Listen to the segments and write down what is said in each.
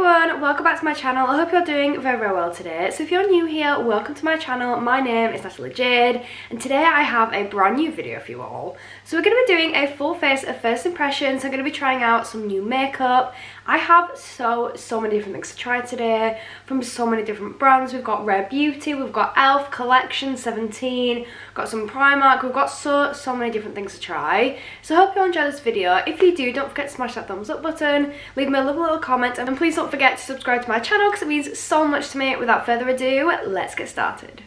everyone, welcome back to my channel. I hope you're doing very well today. So if you're new here, welcome to my channel. My name is Natalie Jade and today I have a brand new video for you all. So we're going to be doing a full face of first impressions. I'm going to be trying out some new makeup. I have so many different things to try today from so many different brands. We've got Rare Beauty, we've got Elf Collection 17, got some Primark, we've got so many different things to try. So I hope you enjoy this video. If you do, don't forget to smash that thumbs up button, leave me a lovely little comment, and please don't forget to subscribe to my channel because it means so much to me. Without further ado, let's get started.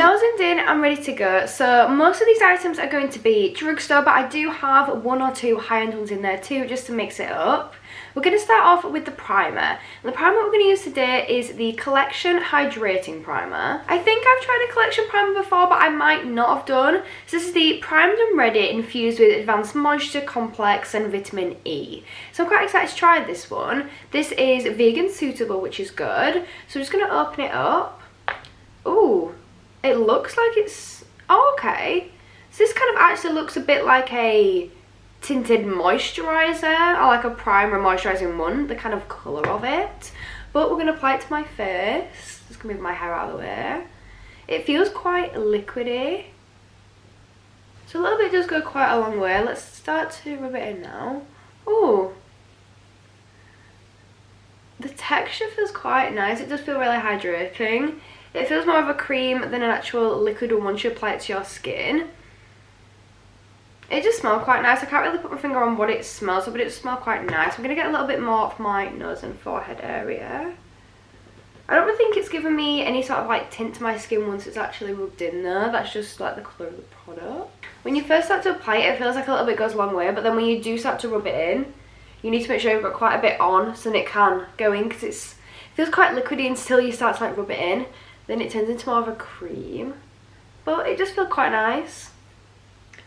Now zoomed in, I'm ready to go. So most of these items are going to be drugstore, but I do have one or two high-end ones in there too, just to mix it up. We're going to start off with the primer. And the primer we're going to use today is the Collection Hydrating Primer. I think I've tried a Collection primer before, but I might not have done. So this is the Primed and Ready infused with Advanced Moisture Complex and Vitamin E. So I'm quite excited to try this one. This is vegan suitable, which is good. So I'm just going to open it up. Ooh. It looks like it's... oh, okay. So this kind of actually looks a bit like a tinted moisturiser, or like a primer moisturising one, the kind of colour of it. But we're going to apply it to my face. Just going to move my hair out of the way. It feels quite liquidy. So a little bit does go quite a long way. Let's start to rub it in now. Ooh. The texture feels quite nice. It does feel really hydrating. It feels more of a cream than an actual liquid one once you apply it to your skin. It just smells quite nice. I can't really put my finger on what it smells of, but it smells quite nice. I'm going to get a little bit more off my nose and forehead area. I don't really think it's given me any sort of like tint to my skin once it's actually rubbed in there. That's just like the colour of the product. When you first start to apply it, it feels like a little bit goes a long way, but then when you do start to rub it in, you need to make sure you've got quite a bit on so that it can go in, because it feels quite liquidy until you start to like rub it in. Then it turns into more of a cream, but it just feels quite nice.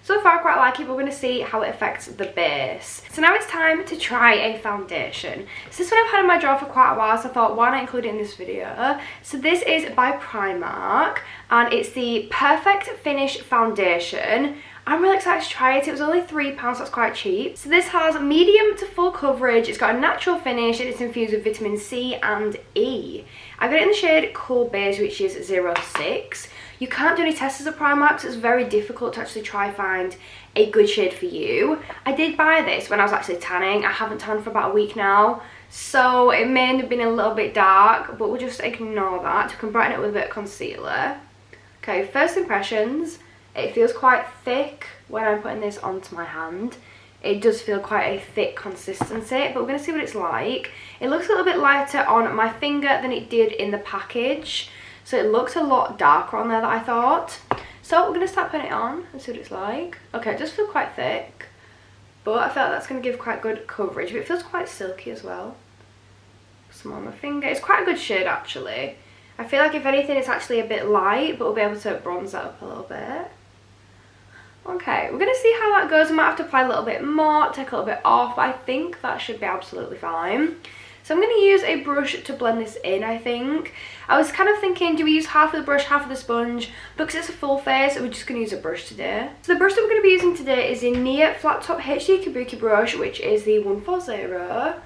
So far I quite like it, but we're going to see how it affects the base. So now it's time to try a foundation. So this one I've had in my drawer for quite a while, so I thought why not include it in this video. So this is by Primark and it's the Perfect Finish Foundation. I'm really excited to try it. It was only £3, that's quite cheap. So this has medium to full coverage, it's got a natural finish, and it's infused with vitamin C and E. I got it in the shade Cool Beige, which is 06. You can't do any tests at Primark, so it's very difficult to actually try find a good shade for you. I did buy this when I was actually tanning. I haven't tanned for about a week now, so it may end up being a little bit dark, but we'll just ignore that. We can brighten it with a bit of concealer. Okay, first impressions. It feels quite thick when I'm putting this onto my hand. It does feel quite a thick consistency, but we're going to see what it's like. It looks a little bit lighter on my finger than it did in the package. So it looks a lot darker on there than I thought. So we're going to start putting it on and see what it's like. Okay, it does feel quite thick, but I feel like that's going to give quite good coverage. But it feels quite silky as well. Some on my finger. It's quite a good shade actually. I feel like if anything it's actually a bit light, but we'll be able to bronze that up a little bit. Okay, we're going to see how that goes. I might have to apply a little bit more, take a little bit off, but I think that should be absolutely fine. So I'm going to use a brush to blend this in, I think. I was kind of thinking, do we use half of the brush, half of the sponge? But because it's a full face, we're just going to use a brush today. So the brush that we're going to be using today is the Nia Flat Top HD Kabuki brush, which is the 140. I'm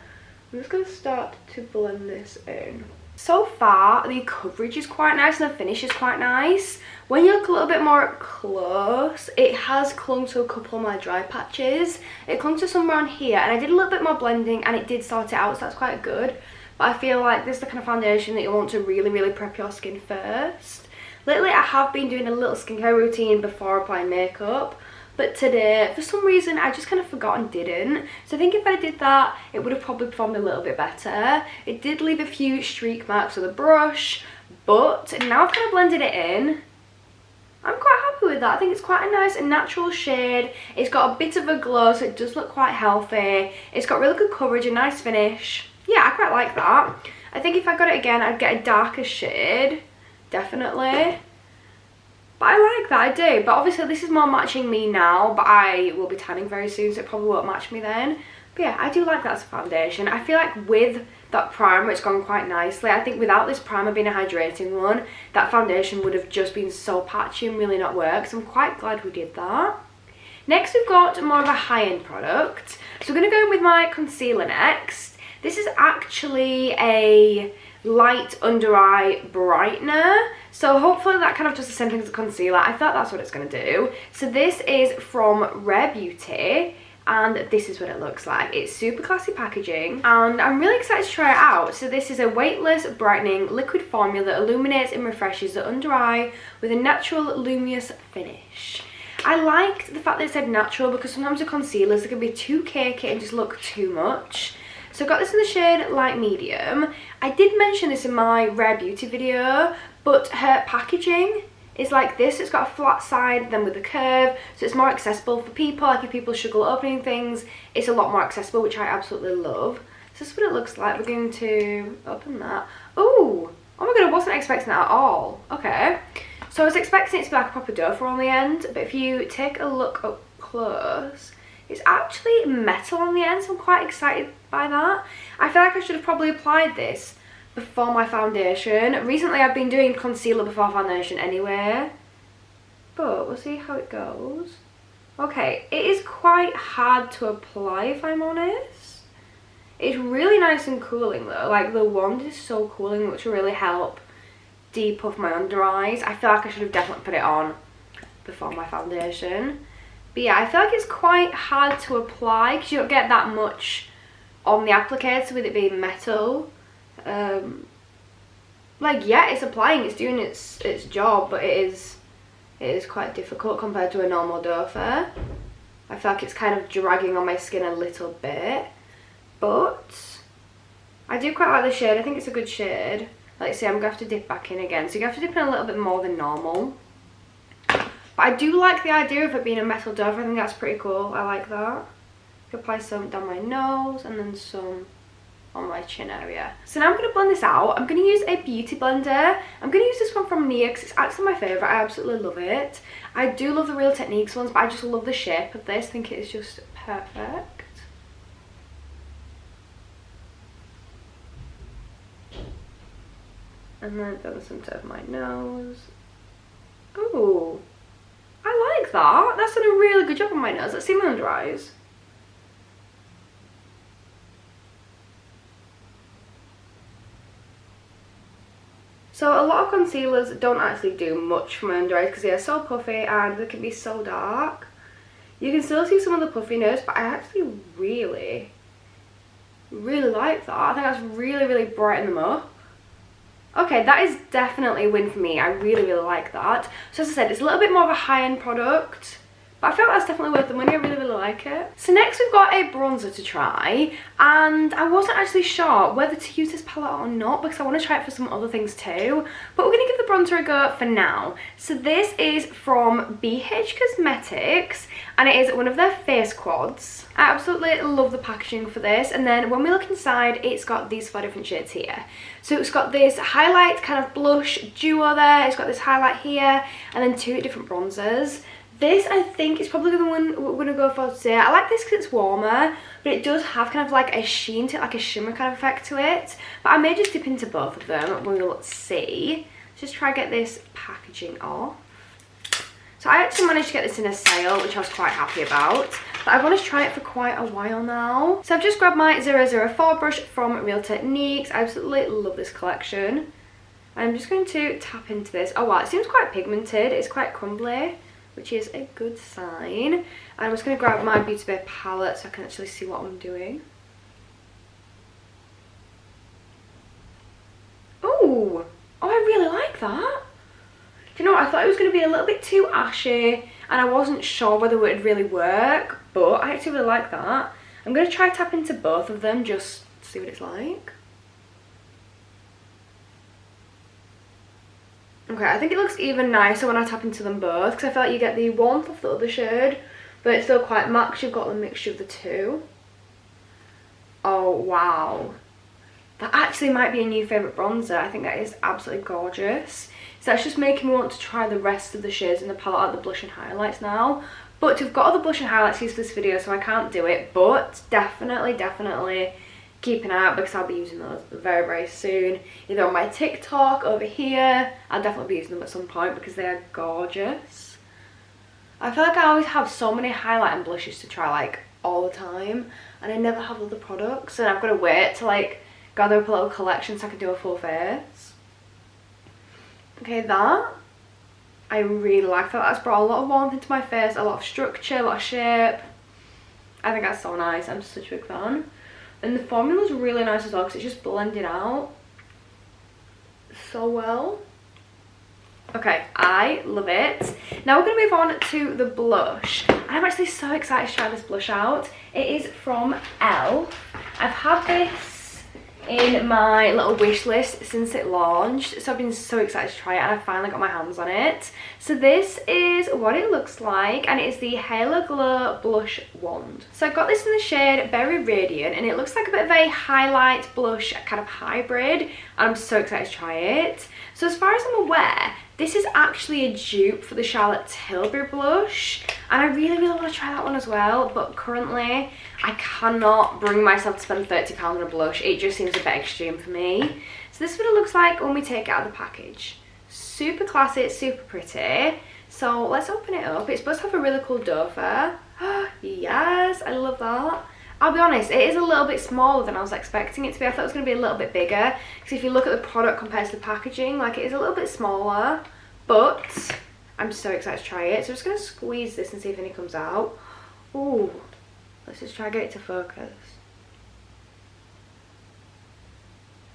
just going to start to blend this in. So far, the coverage is quite nice and the finish is quite nice. When you look a little bit more close, it has clung to a couple of my dry patches. It clung to some around here, and I did a little bit more blending and it did sort it out, so that's quite good. But I feel like this is the kind of foundation that you want to really prep your skin first. Lately, I have been doing a little skincare routine before applying makeup. But today, for some reason, I just kind of forgot and didn't. So I think if I did that, it would have probably performed a little bit better. It did leave a few streak marks with the brush, but now I've kind of blended it in. I'm quite happy with that. I think it's quite a nice and natural shade. It's got a bit of a glow, so it does look quite healthy. It's got really good coverage, a nice finish. Yeah, I quite like that. I think if I got it again, I'd get a darker shade, definitely. But I like that, I do. But obviously this is more matching me now, but I will be tanning very soon, so it probably won't match me then. But yeah, I do like that as a foundation. I feel like with that primer, it's gone quite nicely. I think without this primer being a hydrating one, that foundation would have just been so patchy and really not work. So I'm quite glad we did that. Next we've got more of a high-end product. So we're going to go with my concealer next. This is actually a light under eye brightener, so hopefully that kind of does the same thing as a concealer. I thought that's what it's going to do. So this is from Rare Beauty, and this is what it looks like. It's super classy packaging, and I'm really excited to try it out. So this is a weightless brightening liquid formula that illuminates and refreshes the under eye with a natural luminous finish. I liked the fact that it said natural, because sometimes with concealers they can be too cakey and just look too much. So I got this in the shade light medium. I did mention this in my Rare Beauty video, but her packaging is like this. It's got a flat side then with a curve, so it's more accessible for people. Like if people struggle opening things, it's a lot more accessible, which I absolutely love. So this is what it looks like. We're going to open that. Oh my god, I wasn't expecting that at all. Okay, so I was expecting it to be like a proper doe on the end, but if you take a look up close, it's actually metal on the end, so I'm quite excited by that. I feel like I should have probably applied this before my foundation. Recently I've been doing concealer before foundation anyway, but we'll see how it goes. Okay, it is quite hard to apply if I'm honest. It's really nice and cooling though. Like the wand is so cooling, which will really help depuff my under eyes. I feel like I should have definitely put it on before my foundation. But yeah, I feel like it's quite hard to apply because you don't get that much on the applicator with it being metal. Like yeah, it's applying, it's doing its job, but it is quite difficult compared to a normal doe. I feel like it's kind of dragging on my skin a little bit, but I do quite like the shade. I think it's a good shade. Like I say, I'm gonna have to dip back in again, so you have to dip in a little bit more than normal. But I do like the idea of it being a metal doe. I think that's pretty cool. I like that. Apply some down my nose and then some on my chin area. So now I'm going to blend this out. I'm going to use a beauty blender. I'm going to use this one from Nia because it's actually my favourite. I absolutely love it. I do love the Real Techniques ones, but I just love the shape of this. I think it is just perfect. And then down the centre of my nose. Ooh, I like that. That's done a really good job on my nose. Let's see my under eyes. So a lot of concealers don't actually do much for my under eyes because they are so puffy and they can be so dark. You can still see some of the puffiness, but I actually really like that. I think that's really brightened them up. Okay, that is definitely a win for me. I really like that. So as I said, it's a little bit more of a high-end product, but I feel like that's definitely worth the money. I really like it. So next we've got a bronzer to try, and I wasn't actually sure whether to use this palette or not because I want to try it for some other things too, but we're going to give the bronzer a go for now. So this is from BH Cosmetics, and it is one of their face quads. I absolutely love the packaging for this, and then when we look inside, it's got these 4 different shades here. So it's got this highlight kind of blush duo there, it's got this highlight here, and then 2 different bronzers. This, I think, is probably the one we're going to go for today. I like this because it's warmer, but it does have kind of like a sheen to it, like a shimmer kind of effect to it. But I may just dip into both of them. We'll see. Let's just try to get this packaging off. So I actually managed to get this in a sale, which I was quite happy about. But I've wanted to try it for quite a while now. So I've just grabbed my 004 brush from Real Techniques. I absolutely love this collection. I'm just going to tap into this. Oh wow, it seems quite pigmented. It's quite crumbly, which is a good sign. And I'm just going to grab my Beauty Bay palette so I can actually see what I'm doing. Oh, I really like that. Do you know what? I thought it was going to be a little bit too ashy and I wasn't sure whether it would really work, but I actually really like that. I'm going to try tap into both of them just to see what it's like. Okay, I think it looks even nicer when I tap into them both because I feel like you get the warmth of the other shade, but it's still quite matte because you've got the mixture of the two. Oh, wow. That actually might be a new favourite bronzer. I think that is absolutely gorgeous. So that's just making me want to try the rest of the shades in the palette, like the blush and highlights now. But we've got other blush and highlights used for this video, so I can't do it. But definitely keep an eye out because I'll be using those very soon. Either on my TikTok over here. I'll definitely be using them at some point because they are gorgeous. I feel like I always have so many highlight and blushes to try like all the time, and I never have other products, and I've got to wait to like gather up a little collection so I can do a full face. Okay, that I really like that. That's brought a lot of warmth into my face, a lot of structure, a lot of shape. I think that's so nice. I'm such a big fan. And the formula's really nice as well because it's just blended out so well. Okay, I love it. Now we're going to move on to the blush. I'm actually so excited to try this blush out. It is from Elle. I've had this in my little wish list since it launched, so I've been so excited to try it, and I finally got my hands on it. So this is what it looks like, and it is the Halo Glow Blush Wand. So I got this in the shade Berry Radiant, and it looks like a bit of a highlight blush kind of hybrid, and I'm so excited to try it. So as far as I'm aware, this is actually a dupe for the Charlotte Tilbury blush, and I really want to try that one as well, but currently I cannot bring myself to spend £30 on a blush. It just seems a bit extreme for me. So this is what it looks like when we take it out of the package. Super classy, it's super pretty. So let's open it up. It's supposed to have a really cool doe fur. Yes, I love that. I'll be honest, it is a little bit smaller than I was expecting it to be. I thought it was going to be a little bit bigger, because if you look at the product compared to the packaging, like, it is a little bit smaller, but I'm so excited to try it. So I'm just going to squeeze this and see if any comes out. Ooh, let's just try and get it to focus.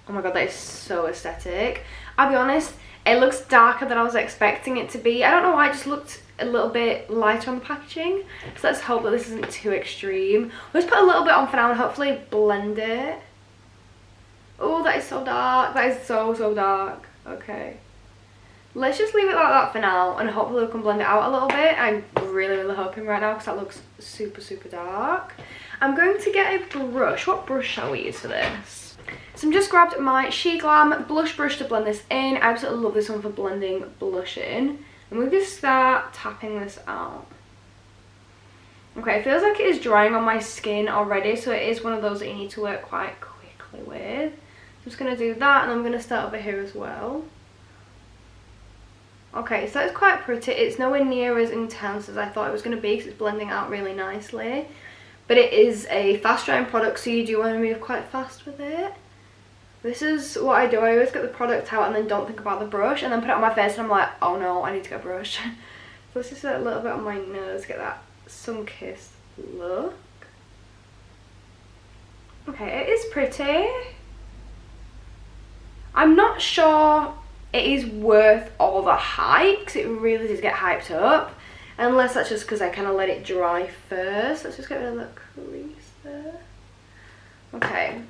Oh my god, that is so aesthetic. I'll be honest, it looks darker than I was expecting it to be. I don't know why, it just looked a little bit lighter on the packaging. So let's hope that this isn't too extreme. Let's put a little bit on for now and hopefully blend it. Oh, that is so dark. That is so dark. Okay. Let's just leave it like that for now, and hopefully we can blend it out a little bit. I'm really hoping right now, because that looks super dark. I'm going to get a brush. What brush shall we use for this? So I've just grabbed my She Glam blush brush to blend this in. I absolutely love this one for blending blush in. And we're going to start tapping this out. Okay, it feels like it is drying on my skin already, so it is one of those that you need to work quite quickly with. I'm just going to do that, and I'm going to start over here as well. Okay, so that's quite pretty. It's nowhere near as intense as I thought it was going to be, because it's blending out really nicely. But it is a fast drying product, so you do want to move quite fast with it. This is what I do. I always get the product out and then don't think about the brush, and then put it on my face and I'm like, oh no, I need to get a brush. So let's just get a little bit on my nose, get that sun-kissed look. Okay, it is pretty. I'm not sure it is worth all the hype, because it really does get hyped up. Unless that's just because I kind of let it dry first. Let's just get rid of that crease there. Okay.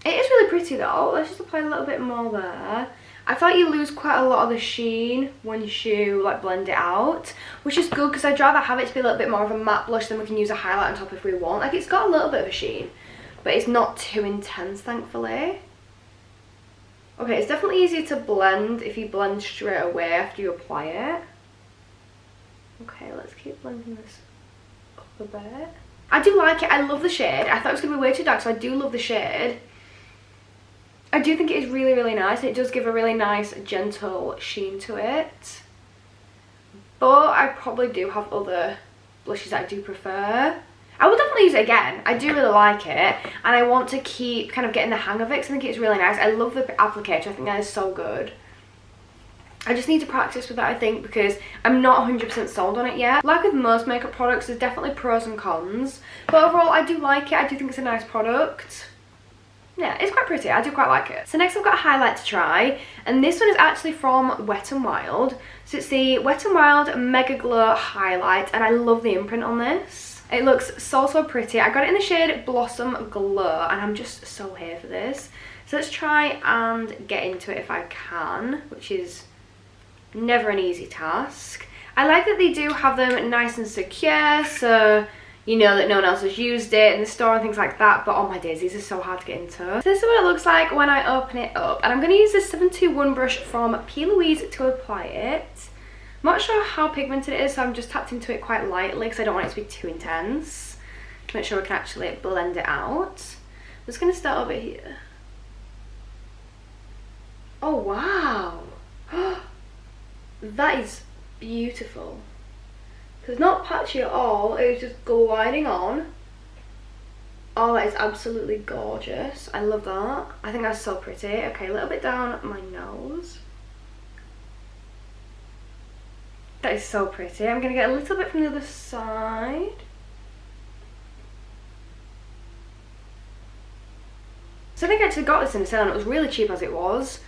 It is really pretty though. Let's just apply a little bit more there. I feel like you lose quite a lot of the sheen once you like blend it out, which is good, because I'd rather have it to be a little bit more of a matte blush, then we can use a highlight on top if we want. Like, it's got a little bit of a sheen, but it's not too intense, thankfully. Okay, it's definitely easier to blend if you blend straight away after you apply it. Okay, let's keep blending this up a bit. I do like it. I love the shade. I thought it was going to be way too dark, so I do love the shade. I do think it is really nice. It does give a really nice, gentle sheen to it. But I probably do have other blushes that I do prefer. I will definitely use it again. I do really like it, and I want to keep kind of getting the hang of it, because I think it's really nice. I love the applicator. I think that is so good. I just need to practice with that, I think, because I'm not 100% sold on it yet. Like with most makeup products, there's definitely pros and cons. But overall, I do like it. I do think it's a nice product. Yeah, it's quite pretty. I do quite like it. So next I've got a highlight to try, and this one is actually from Wet n Wild. So it's the Wet n Wild Mega Glow Highlight, and I love the imprint on this. It looks so pretty. I got it in the shade Blossom Glow, and I'm just so here for this. So let's try and get into it if I can, which is never an easy task. I like that they do have them nice and secure, so you know that no one else has used it in the store and things like that. But oh my days, these are so hard to get into. So this is what it looks like when I open it up, and I'm going to use this 721 brush from P. Louise to apply it. I'm not sure how pigmented it is, so I'm just tapped into it quite lightly, because I don't want it to be too intense, to make sure we can actually blend it out. I'm just going to start over here. Oh wow. That is beautiful. So it's not patchy at all, it was just gliding on. Oh, that is absolutely gorgeous. I love that. I think that's so pretty. Okay, a little bit down my nose. That is so pretty. I'm going to get a little bit from the other side. So I think I actually got this in a sale and it was really cheap as it was.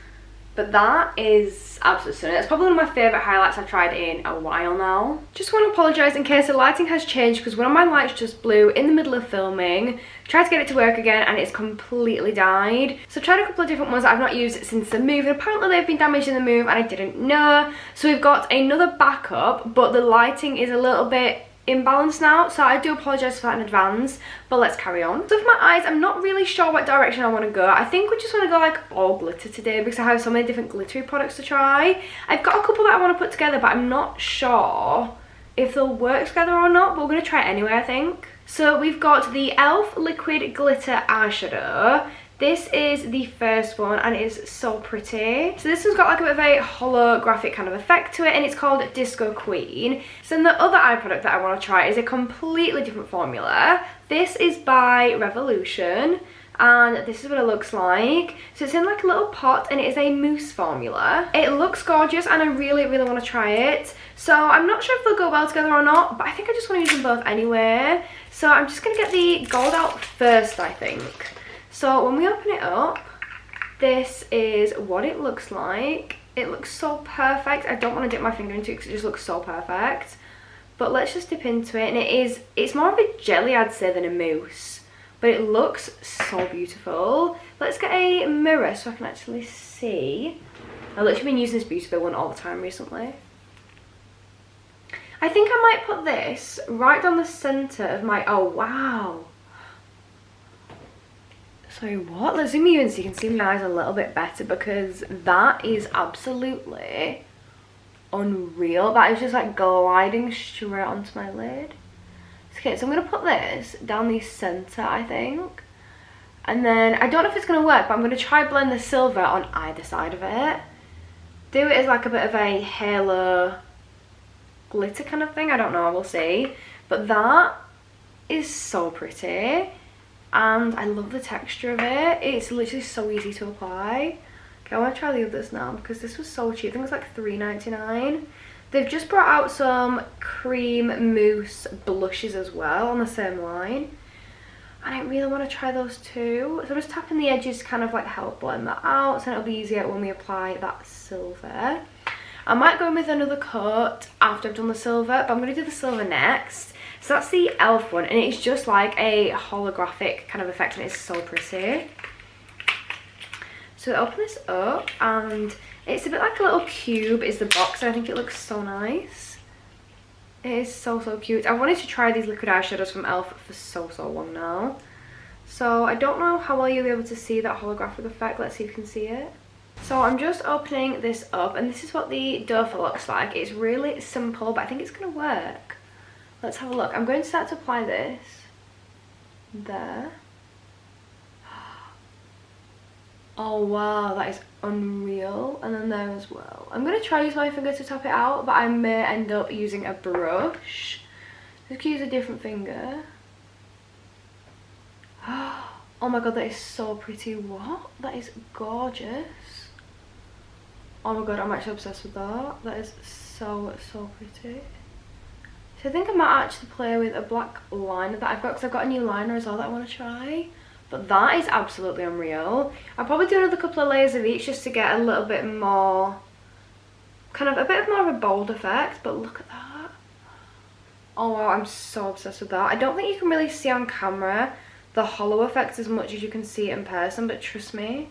But that is absolutely stunning. It's probably one of my favourite highlights I've tried in a while now. Just want to apologise in case the lighting has changed because one of my lights just blew in the middle of filming. Tried to get it to work again and it's completely died. So I tried a couple of different ones that I've not used since the move, and apparently they've been damaged in the move and I didn't know. So we've got another backup, but the lighting is a little bit imbalanced now, so I do apologise for that in advance, but let's carry on. So for my eyes, I'm not really sure what direction I want to go. I think we just want to go like all glitter today because I have so many different glittery products to try. I've got a couple that I want to put together, but I'm not sure if they'll work together or not, but we're going to try it anyway, I think. So we've got the e.l.f. Liquid Glitter Eyeshadow. This is the first one and it is so pretty. So this one's got like a bit of a holographic kind of effect to it and it's called Disco Queen. So then the other eye product that I want to try is a completely different formula. This is by Revolution and this is what it looks like. So it's in like a little pot and it is a mousse formula. It looks gorgeous and I really want to try it. So I'm not sure if they'll go well together or not, but I think I just want to use them both anyway. So I'm just going to get the gold out first, I think. So when we open it up, this is what it looks like. It looks so perfect. I don't want to dip my finger into it because it just looks so perfect. But let's just dip into it. And it's more of a jelly, I'd say, than a mousse. But it looks so beautiful. Let's get a mirror so I can actually see. I've literally been using this Beauty Bay one all the time recently. I think I might put this right down the centre of my... Oh, wow. Sorry, what? Let's zoom you in so you can see my eyes a little bit better because that is absolutely unreal. That is just like gliding straight onto my lid. Okay, so I'm going to put this down the centre, I think. And then, I don't know if it's going to work, but I'm going to try blend the silver on either side of it. Do it as like a bit of a halo glitter kind of thing. I don't know, we'll see. But that is so pretty. And I love the texture of it. It's literally so easy to apply. Okay, I want to try the others now because this was so cheap. I think it was like $3.99. They've just brought out some cream mousse blushes as well on the same line. And I really want to try those too. So I'm just tapping the edges to kind of like help blend that out. So it'll be easier when we apply that silver. I might go in with another coat after I've done the silver, but I'm going to do the silver next. So that's the e.l.f. one, and it's just like a holographic kind of effect, and it's so pretty. So I open this up, and it's a bit like a little cube is the box, and I think it looks so nice. It is so cute. I wanted to try these liquid eyeshadows from e.l.f. for so long now. So I don't know how well you'll be able to see that holographic effect. Let's see if you can see it. So I'm just opening this up, and this is what the dough looks like. It's really simple, but I think it's going to work. Let's have a look. I'm going to start to apply this there. Oh wow, that is unreal. And then there as well. I'm going to try use my finger to top it out, but I may end up using a brush. Just use a different finger. Oh my god, that is so pretty. What? That is gorgeous. Oh my god, I'm actually obsessed with that. That is so pretty. So I think I might actually play with a black liner that I've got because I've got a new liner as well that I want to try. But that is absolutely unreal. I'll probably do another couple of layers of each just to get a little bit more, kind of a bit more of a bold effect. But look at that. Oh wow, I'm so obsessed with that. I don't think you can really see on camera the hollow effect as much as you can see it in person, but trust me,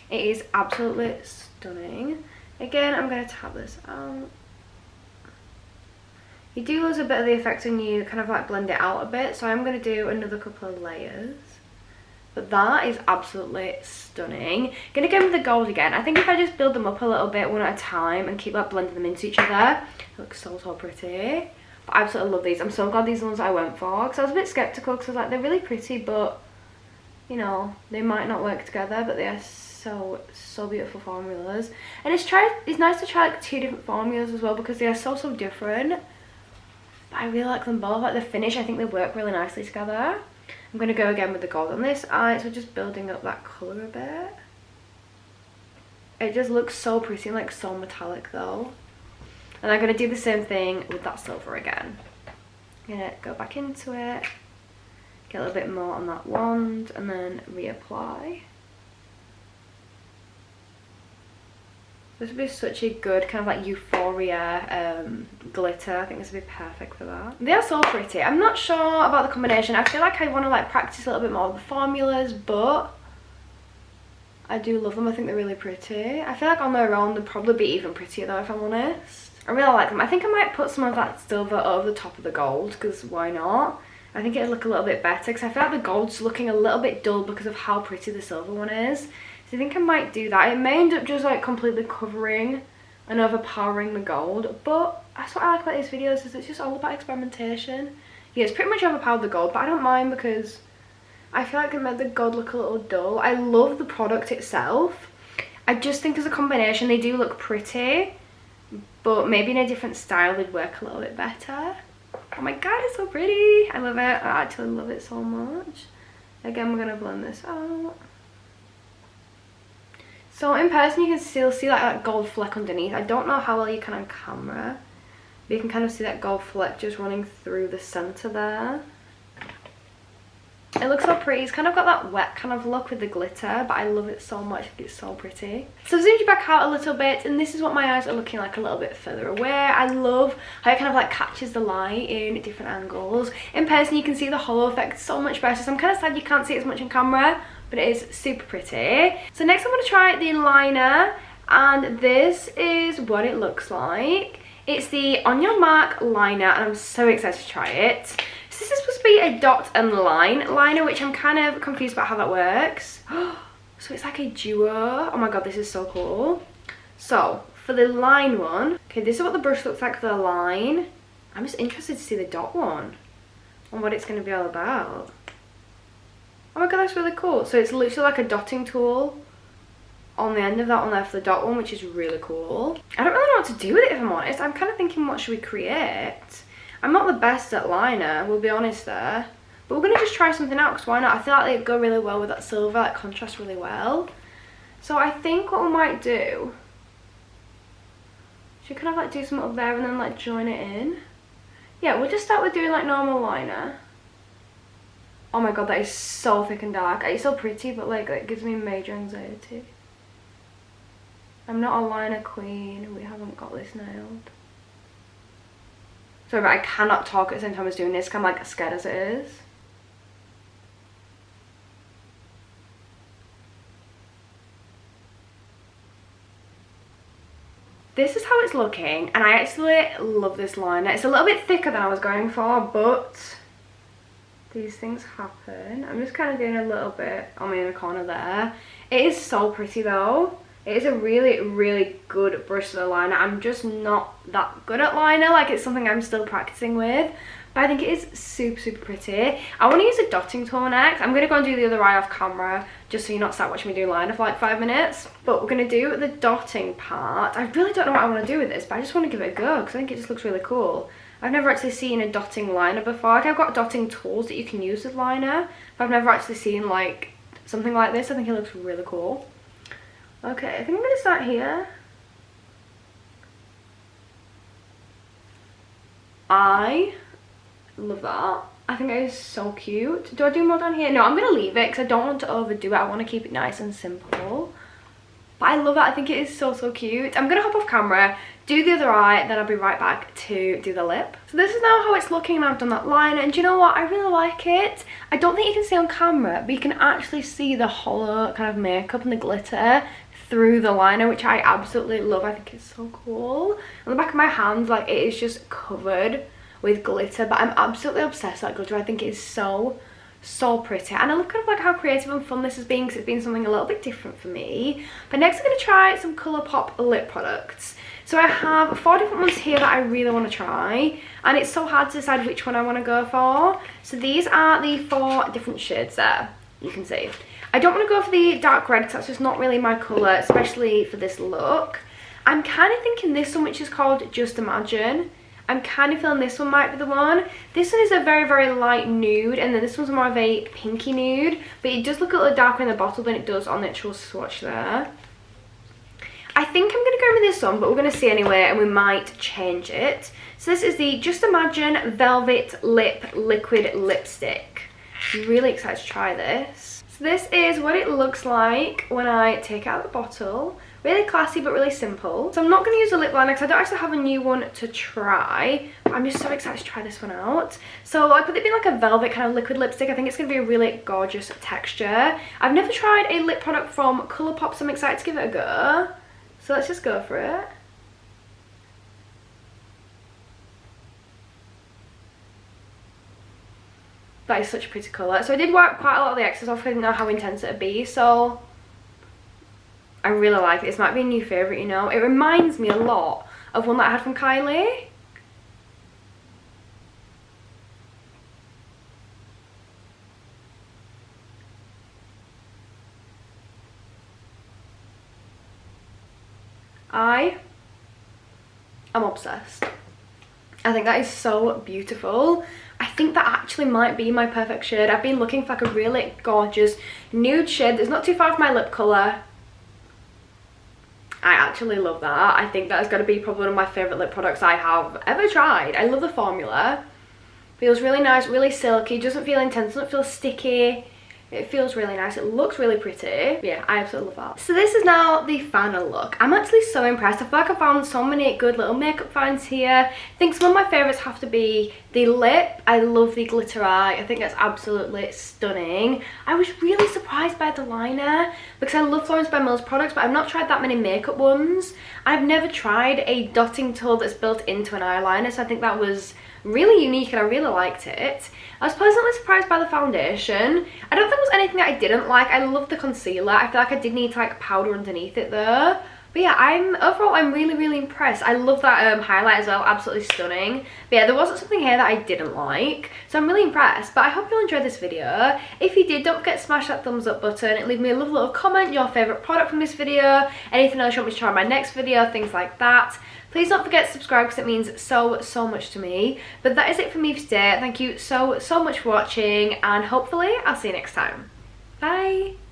it is absolutely stunning. Again, I'm going to tap this out. You do lose a bit of the effect when you kind of like blend it out a bit, so I'm going to do another couple of layers. But that is absolutely stunning. Going to go with the gold again. I think if I just build them up a little bit one at a time and keep like blending them into each other, it looks so pretty. But I absolutely love these. I'm so glad these are the ones I went for, because I was a bit skeptical because I was like, they're really pretty, but you know, they might not work together, but they are so beautiful formulas. And it's nice to try like two different formulas as well because they are so different. But I really like them both. Like the finish, I think they work really nicely together. I'm going to go again with the gold on this eye, so just building up that colour a bit. It just looks so pretty and like so metallic though. And I'm going to do the same thing with that silver again. I'm going to go back into it, get a little bit more on that wand, and then reapply. This would be such a good kind of like euphoria glitter. I think this would be perfect for that. They are so pretty. I'm not sure about the combination. I feel like I want to like practice a little bit more with the formulas, but I do love them. I think they're really pretty. I feel like on their own they'd probably be even prettier though, if I'm honest. I really like them. I think I might put some of that silver over the top of the gold, because why not? I think it'd look a little bit better, because I feel like the gold's looking a little bit dull because of how pretty the silver one is. So I think I might do that. It may end up just like completely covering and overpowering the gold, but that's what I like about these videos, is it's just all about experimentation. Yeah, it's pretty much overpowered the gold, but I don't mind because I feel like it made the gold look a little dull. I love the product itself. I just think as a combination they do look pretty, but maybe in a different style they'd work a little bit better. Oh my god, it's so pretty. I love it. I actually love it so much. Again, we're going to blend this out. So in person you can still see like that gold fleck underneath. I don't know how well you can on camera, but you can kind of see that gold fleck just running through the centre there. It looks so pretty. It's kind of got that wet kind of look with the glitter, but I love it so much. I think it's so pretty. So I've zoomed you back out a little bit, and this is what my eyes are looking like a little bit further away. I love how it kind of like catches the light in different angles. In person you can see the hollow effect so much better, so I'm kind of sad you can't see it as much on camera, but it is super pretty. So next I'm going to try the liner, and this is what it looks like. It's the On Your Mark liner, and I'm so excited to try it. So this is supposed to be a dot and line liner, which I'm kind of confused about how that works. So it's like a duo. Oh my god, this is so cool. So for the line one, okay, this is what the brush looks like for the line. I'm just interested to see the dot one and what it's going to be all about. Oh my god, that's really cool. So it's literally like a dotting tool on the end of that one there for the dot one, which is really cool. I don't really know what to do with it, if I'm honest. I'm kind of thinking, what should we create? I'm not the best at liner, we'll be honest there. But we're going to just try something out, because why not? I feel like they'd go really well with that silver, like contrast really well. So I think what we might do, should kind of like do something up there and then like join it in. Yeah, we'll just start with doing like normal liner. Oh my god, that is so thick and dark. It's so pretty, but like it gives me major anxiety. I'm not a liner queen, we haven't got this nailed. Sorry, but I cannot talk at the same time as doing this, because I'm like as scared as it is. This is how it's looking, and I actually love this liner. It's a little bit thicker than I was going for, but these things happen. I'm just kind of doing a little bit on my inner corner there. It is so pretty though. It is a really, really good brush for the liner. I'm just not that good at liner. Like, it's something I'm still practicing with. But I think it is super, super pretty. I want to use a dotting tool next. I'm going to go and do the other eye off camera, just so you're not sat watching me do liner for like 5 minutes. But we're going to do the dotting part. I really don't know what I want to do with this, but I just want to give it a go, because I think it just looks really cool. I've never actually seen a dotting liner before. Like, I've got dotting tools that you can use with liner, but I've never actually seen like something like this. I think it looks really cool. Okay, I think I'm going to start here. I love that. I think that is so cute. Do I do more down here? No, I'm going to leave it because I don't want to overdo it. I want to keep it nice and simple. But I love it. I think it is so, so cute. I'm going to hop off camera, do the other eye, then I'll be right back to do the lip. So this is now how it's looking, and I've done that liner. And do you know what? I really like it. I don't think you can see on camera, but you can actually see the hollow kind of makeup and the glitter through the liner, which I absolutely love. I think it's so cool. On the back of my hands, like, it is just covered with glitter, but I'm absolutely obsessed with that glitter. I think it is so, so pretty, and I love kind of like how creative and fun this has been, because it's been something a little bit different for me. But next I'm going to try some Colourpop lip products. So I have 4 different ones here that I really want to try, and it's so hard to decide which one I want to go for. So these are the 4 different shades there, you can see. I don't want to go for the dark red, because that's just not really my colour, especially for this look. I'm kind of thinking this one, which is called Just Imagine. I'm kind of feeling this one might be the one. This one is a very, very light nude, and then this one's more of a pinky nude, but it does look a little darker in the bottle than it does on the actual swatch there. I think I'm going to go with this one, but we're going to see anyway, and we might change it. So this is the Just Imagine Velvet Lip Liquid Lipstick. I'm really excited to try this. So this is what it looks like when I take it out of the bottle. Really classy but really simple. So I'm not going to use a lip liner because I don't actually have a new one to try. But I'm just so excited to try this one out. So like with it being like a velvet kind of liquid lipstick, I think it's going to be a really gorgeous texture. I've never tried a lip product from Colourpop, so I'm excited to give it a go. So let's just go for it. That is such a pretty colour. So I did wipe quite a lot of the excess off because I didn't know how intense it would be. So I really like it. This might be a new favourite, you know. It reminds me a lot of one that I had from Kylie. I am obsessed. I think that is so beautiful. I think that actually might be my perfect shade. I've been looking for like a really gorgeous nude shade that's not too far from my lip colour. I actually love that. I think that is going to be probably one of my favourite lip products I have ever tried. I love the formula. Feels really nice, really silky, doesn't feel intense, doesn't feel sticky. It feels really nice. It looks really pretty. Yeah, I absolutely love that. So this is now the final look. I'm actually so impressed. I feel like I found so many good little makeup finds here. I think some of my favourites have to be the lip. I love the glitter eye. I think that's absolutely stunning. I was really surprised by the liner because I love Florence by Mills products, but I've not tried that many makeup ones. I've never tried a dotting tool that's built into an eyeliner, so I think that was really unique and I really liked it. I was pleasantly surprised by the foundation. I don't think there was anything that I didn't like. I love the concealer. I feel like I did need like powder underneath it though. But yeah, overall I'm really impressed. I love that highlight as well, absolutely stunning. But yeah, there wasn't something here that I didn't like, so I'm really impressed. But I hope you enjoyed this video. If you did, don't forget to smash that thumbs up button and leave me a lovely little comment, your favourite product from this video, anything else you want me to try in my next video, things like that. Please don't forget to subscribe because it means so much to me. But that is it for me for today. Thank you so much for watching, and hopefully I'll see you next time. Bye!